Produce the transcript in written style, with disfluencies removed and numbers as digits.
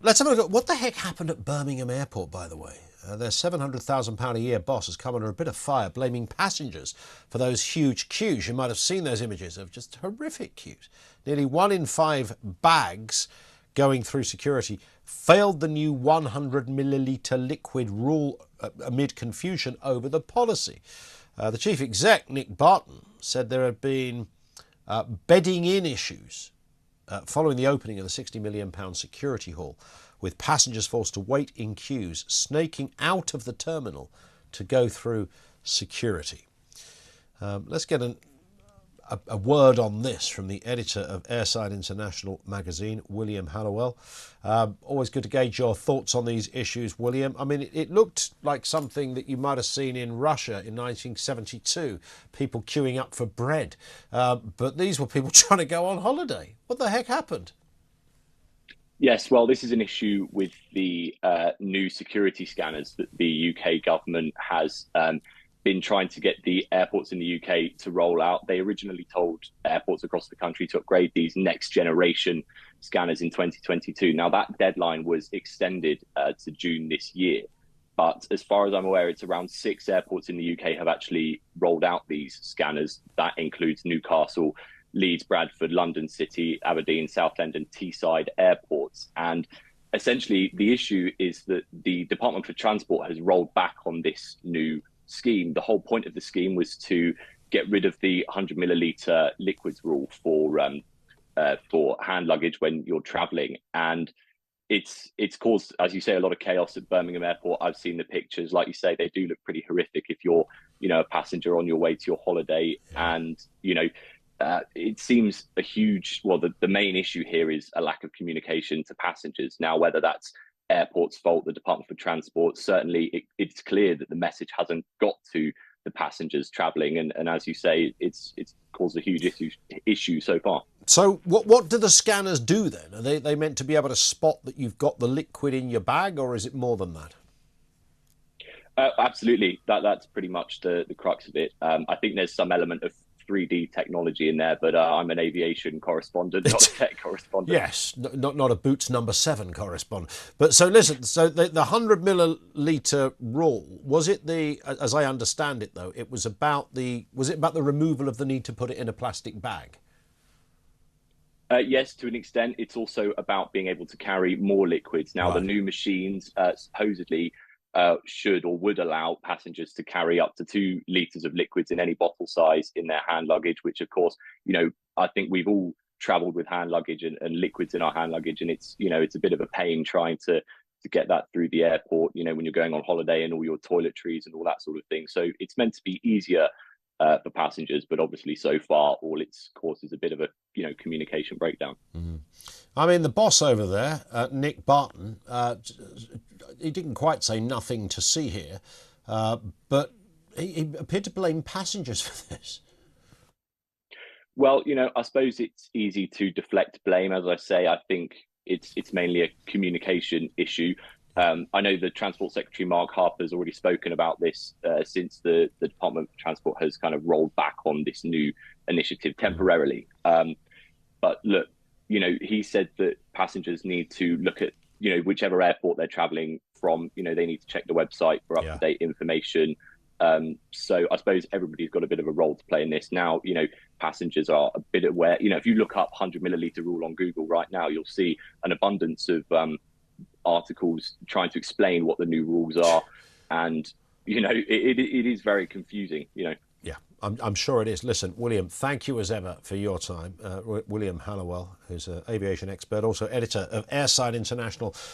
Let's have a look at what the heck happened at Birmingham Airport, by the way. Their £700,000 a year boss has come under a bit of fire, blaming passengers for those huge queues. You might have seen those images of just horrific queues. Nearly 1 in 5 bags going through security failed the new 100 millilitre liquid rule amid confusion over the policy. The chief exec, Nick Barton, said there had been bedding in issues following the opening of the £60 million security hall, with passengers forced to wait in queues, snaking out of the terminal to go through security. Let's get a word on this from the editor of Airside International magazine, William Hallowell. Always good to gauge your thoughts on these issues, William. I mean, it looked like something that you might have seen in Russia in 1972, people queuing up for bread. But these were people trying to go on holiday. What the heck happened? Yes, well, this is an issue with the new security scanners that the UK government has been trying to get the airports in the UK to roll out. They originally told airports across the country to upgrade these next generation scanners in 2022. Now, that deadline was extended to June this year. But as far as I'm aware, it's around 6 airports in the UK have actually rolled out these scanners. That includes Newcastle, Leeds, Bradford, London City, Aberdeen, Southend and Teesside airports. And essentially the issue is that the Department for Transport has rolled back on this new scheme. The whole point of the scheme was to get rid of the 100 millilitre liquids rule for hand luggage when you're travelling. And it's caused, as you say, a lot of chaos at Birmingham Airport. I've seen the pictures. Like you say, they do look pretty horrific if you're, a passenger on your way to your holiday. And, it seems a huge, the main issue here is a lack of communication to passengers. Now, whether that's airport's fault, the Department for Transport, certainly it's clear that the message hasn't got to the passengers travelling. And as you say, it's caused a huge issue so far. So what do the scanners do then? Are they meant to be able to spot that you've got the liquid in your bag, or is it more than that? Absolutely. That's pretty much the crux of it. I think there's some element of 3D technology in there, but I'm an aviation correspondent, not a tech correspondent. Yes, not a Boots number 7 correspondent. But so listen, so the 100 millilitre rule, was it as I understand it though, was it about the removal of the need to put it in a plastic bag? Yes, to an extent. It's also about being able to carry more liquids. Now, The new machines supposedly should or would allow passengers to carry up to 2 litres of liquids in any bottle size in their hand luggage, which of course, I think we've all travelled with hand luggage and liquids in our hand luggage, and it's a bit of a pain trying to get that through the airport, when you're going on holiday and all your toiletries and all that sort of thing. So it's meant to be easier for passengers, but obviously so far all it's caused is a bit of a communication breakdown. Mm-hmm. I mean, the boss over there, Nick Barton, he didn't quite say nothing to see here, but he appeared to blame passengers for this. Well, I suppose it's easy to deflect blame. As I say, I think it's mainly a communication issue. I know the Transport Secretary, Mark Harper, has already spoken about this since the Department of Transport has kind of rolled back on this new initiative temporarily. But look, he said that passengers need to look at, whichever airport they're traveling from, they need to check the website for up-to-date information. So I suppose everybody's got a bit of a role to play in this. Now, passengers are a bit aware. If you look up 100 millilitre rule on Google right now, you'll see an abundance of articles trying to explain what the new rules are. And, it is very confusing, Yeah, I'm sure it is. Listen, William, thank you as ever for your time. William Hallowell, who's an aviation expert, also editor of Airside International